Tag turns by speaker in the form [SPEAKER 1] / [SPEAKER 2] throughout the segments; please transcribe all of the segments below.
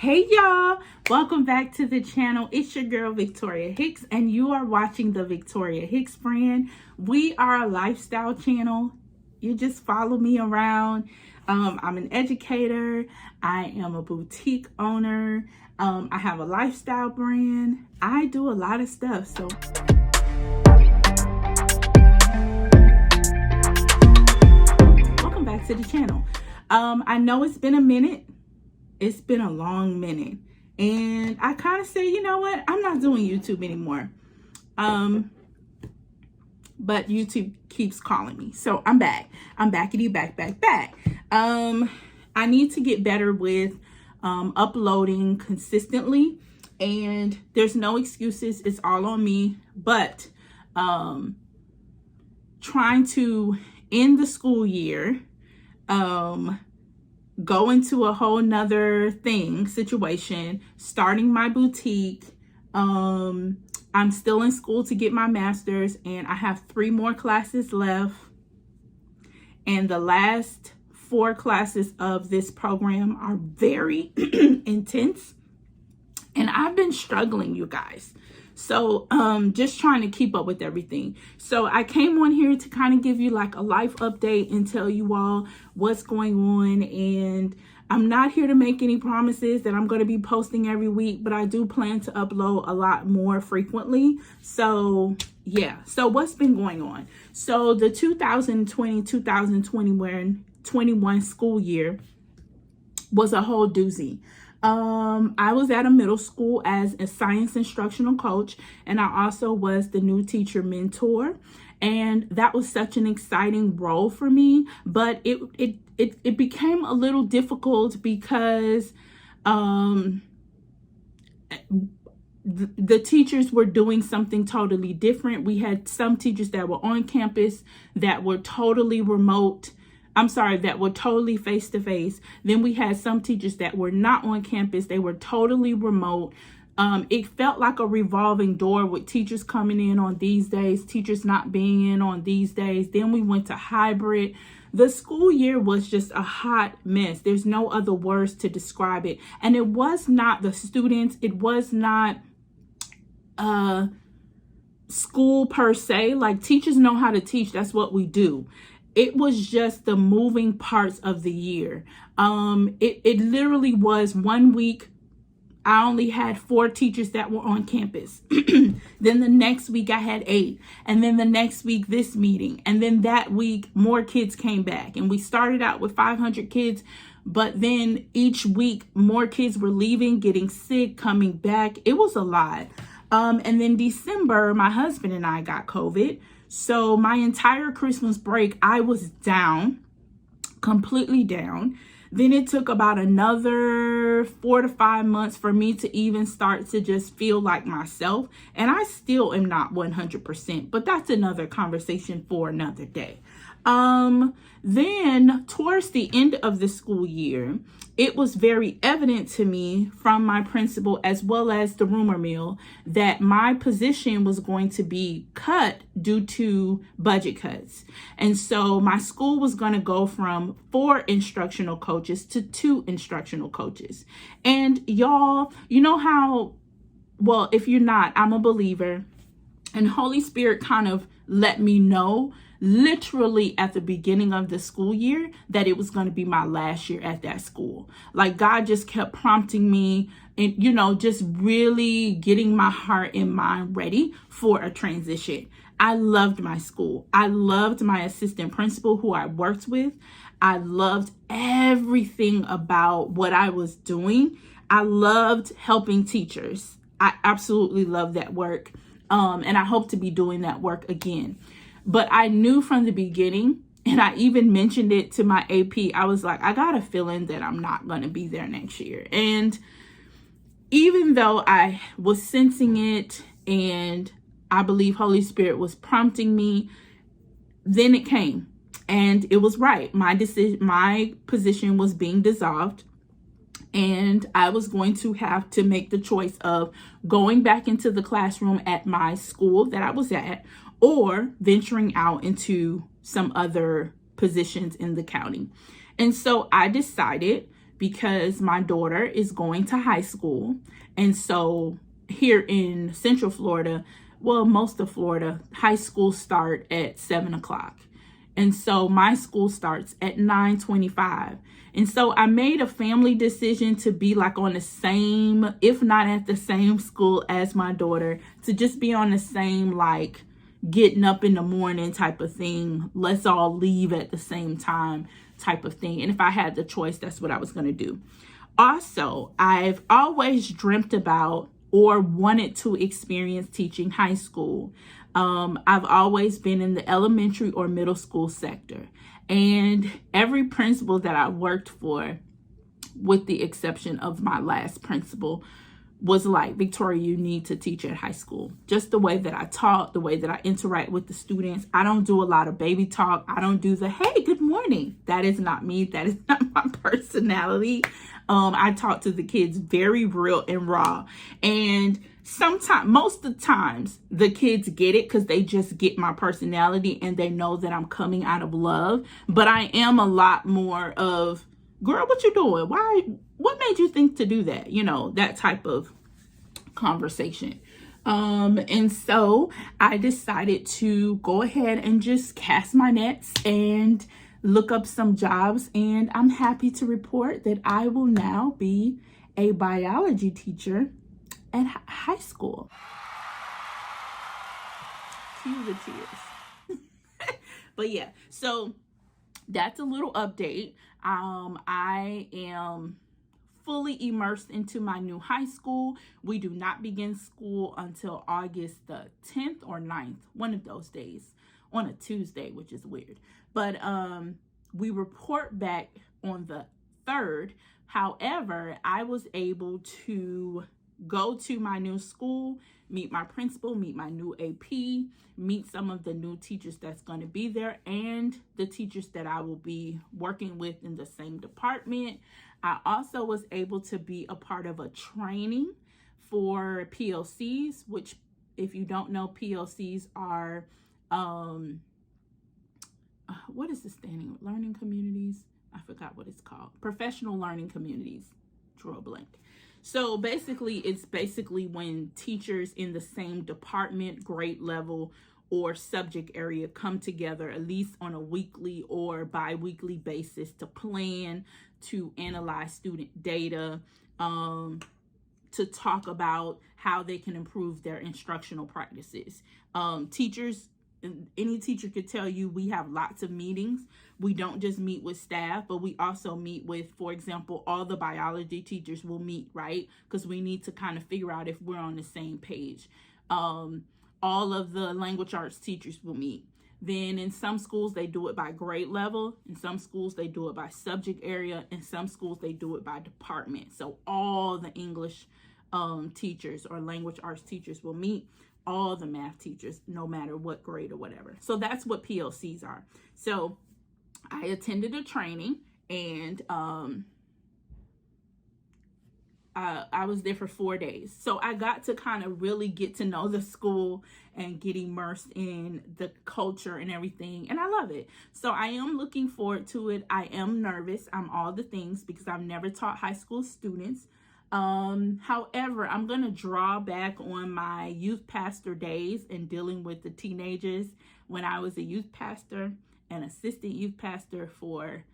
[SPEAKER 1] Hey y'all, welcome back to the channel. It's your girl Victoria Hicks and you are watching the Victoria Hicks brand. We are a lifestyle channel. You just follow me around. I'm an educator. I am a boutique owner. I have a lifestyle brand. I do a lot of stuff. So welcome back to the channel. I know it's been a minute. It's been a long minute. And I kind of say, you know what? I'm not doing YouTube anymore. But YouTube keeps calling me. So I'm back. I'm backity back. I need to get better with uploading consistently. And there's no excuses. It's all on me. But trying to end the school year, go into a whole nother situation, starting my boutique. I'm still in school to get my master's and I have 3 more classes left. And the last 4 classes of this program are very intense. And I've been struggling, you guys. So just trying to keep up with everything. So I came on here to kind of give you like a life update and tell you all what's going on. And I'm not here to make any promises that I'm going to be posting every week, but I do plan to upload a lot more frequently. So yeah, so what's been going on? So the 2020-2021 school year was a whole doozy. I was at a middle school as a science instructional coach, and I also was the new teacher mentor. And that was such an exciting role for me, but it became a little difficult because the teachers were doing something totally different. We had some teachers that were on campus that were totally remote. That were totally face-to-face. Then we had some teachers that were not on campus. They were totally remote. It felt like a revolving door with teachers coming in on these days, teachers not being in on these days. Then we went to hybrid. The school year was just a hot mess. There's no other words to describe it. And it was not the students. It was not school per se. Like, teachers know how to teach. That's what we do. It was just the moving parts of the year. It literally was 1 week. I only had 4 teachers that were on campus. Then the next week I had 8. And then the next week this meeting. And then that week more kids came back. And we started out with 500 kids. But then each week more kids were leaving, getting sick, coming back. It was a lot. And then December, my husband and I got COVID. So my entire Christmas break, I was down, completely down. Then it took about another 4 to 5 months for me to even start to just feel like myself. And I still am not 100%, but that's another conversation for another day. Then towards the end of the school year, it was very evident to me from my principal as well as the rumor mill that my position was going to be cut due to budget cuts. And so my school was going to go from 4 instructional coaches to 2 instructional coaches. And y'all, you know how, well, if you're not, I'm a believer, and Holy Spirit kind of let me know literally at the beginning of the school year that it was going to be my last year at that school. Like, God just kept prompting me and, you know, just really getting my heart and mind ready for a transition. I loved my school. I loved my assistant principal who I worked with. I loved everything about what I was doing. I loved helping teachers. I absolutely love that work. And I hope to be doing that work again. But I knew from the beginning, and I even mentioned it to my AP, I was like, I got a feeling that I'm not going to be there next year. And even though I was sensing it and I believe Holy Spirit was prompting me, then it came and it was right. My position was being dissolved. And I was going to have to make the choice of going back into the classroom at my school that I was at, or venturing out into some other positions in the county. And so I decided because my daughter is going to high school. And so here in Central Florida, well, most of Florida, high school start at 7 o'clock. And so my school starts at 9:25. And so I made a family decision to be like on the same, if not at the same school as my daughter, to just be on the same, like getting up in the morning type of thing. Let's all leave at the same time type of thing. And if I had the choice, that's what I was going to do. Also, I've always dreamt about or wanted to experience teaching high school. I've always been in the elementary or middle school sector. And every principal that I worked for, with the exception of my last principal, was like, Victoria, you need to teach at high school. Just the way that I talk, the way that I interact with the students. I don't do a lot of baby talk. I don't do the, hey, good morning. That is not me. That is not my personality. I talk to the kids very real and raw. And sometimes, most of the times, the kids get it because they just get my personality and they know that I'm coming out of love. But I am a lot more of, girl, what you doing? Why? What made you think to do that? You know, that type of conversation. And so I decided to go ahead and just cast my nets and look up some jobs. And I'm happy to report that I will now be a biology teacher at high school. Cue the tears. But yeah, so that's a little update. I am fully immersed into my new high school. We do not begin school until August the 10th or 9th, one of those days, on a Tuesday, which is weird. But we report back on the 3rd. However, I was able to go to my new school, meet my principal, meet my new AP, meet some of the new teachers that's going to be there, and the teachers that I will be working with in the same department. I also was able to be a part of a training for PLCs, which, if you don't know, PLCs are, what is the standing? Learning communities? I forgot what it's called. Professional learning communities. Drew a blank. So basically, it's basically when teachers in the same department, grade level, or subject area come together at least on a weekly or bi-weekly basis to plan, to analyze student data, to talk about how they can improve their instructional practices. Teachers, any teacher could tell you, we have lots of meetings. We don't just meet with staff, but we also meet with, for example, all the biology teachers will meet, right? Because we need to kind of figure out if we're on the same page. All of the language arts teachers will meet. Then in some schools, they do it by grade level. In some schools, they do it by subject area. In some schools, they do it by department. So all the English teachers or language arts teachers will meet. All the math teachers, no matter what grade or whatever. So that's what PLCs are. So I attended a training, and I was there for 4 days. So I got to kind of really get to know the school and get immersed in the culture and everything. And I love it. So I am looking forward to it. I am nervous. I'm all the things because I've never taught high school students. However, I'm going to draw back on my youth pastor days and dealing with the teenagers when I was a youth pastor and assistant youth pastor for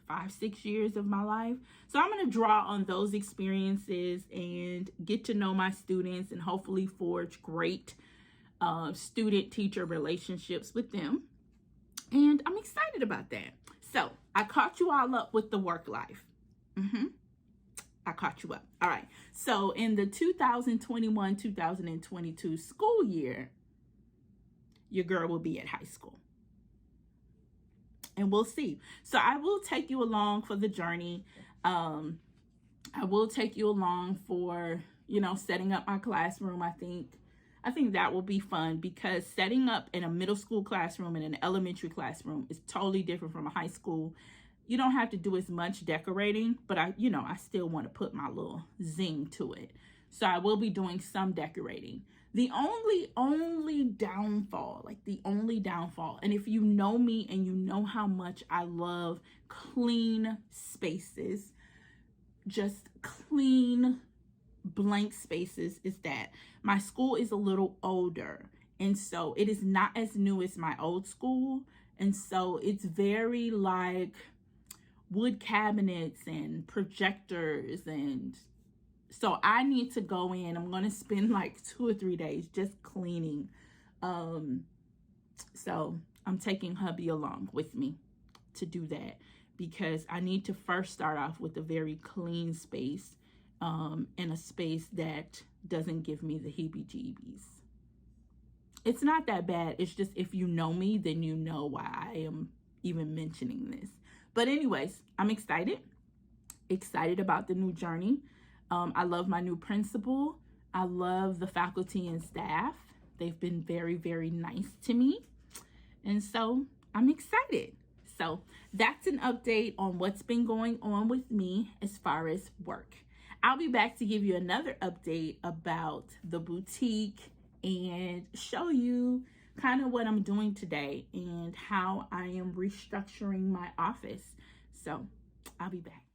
[SPEAKER 1] 5-6 years of my life. So I'm going to draw on those experiences and get to know my students and hopefully forge great student-teacher relationships with them. And I'm excited about that. So I caught you all up with the work life. I caught you up. All right. So in the 2021-2022 school year, your girl will be at high school. And we'll see. So I will take you along for the journey. I will take you along for, setting up my classroom. I think that will be fun because setting up in a middle school classroom and an elementary classroom is totally different from a high school. You don't have to do as much decorating, but I still want to put my little zing to it. So I will be doing some decorating. The only downfall, like the only downfall, and if you know me and you know how much I love clean spaces, just clean blank spaces, is that my school is a little older. And so it is not as new as my old school. And so it's very like wood cabinets and projectors. And so I need to go in. I'm going to spend like 2 or 3 days just cleaning. So I'm taking hubby along with me to do that, because I need to first start off with a very clean space, in a space that doesn't give me the heebie-jeebies. It's not that bad. It's just, if you know me, then you know why I am even mentioning this. But anyways, I'm excited about the new journey. I love my new principal. I love the faculty and staff. They've been very, very nice to me. And so I'm excited. So that's an update on what's been going on with me as far as work. I'll be back to give you another update about the boutique and show you kind of what I'm doing today and how I am restructuring my office. So I'll be back.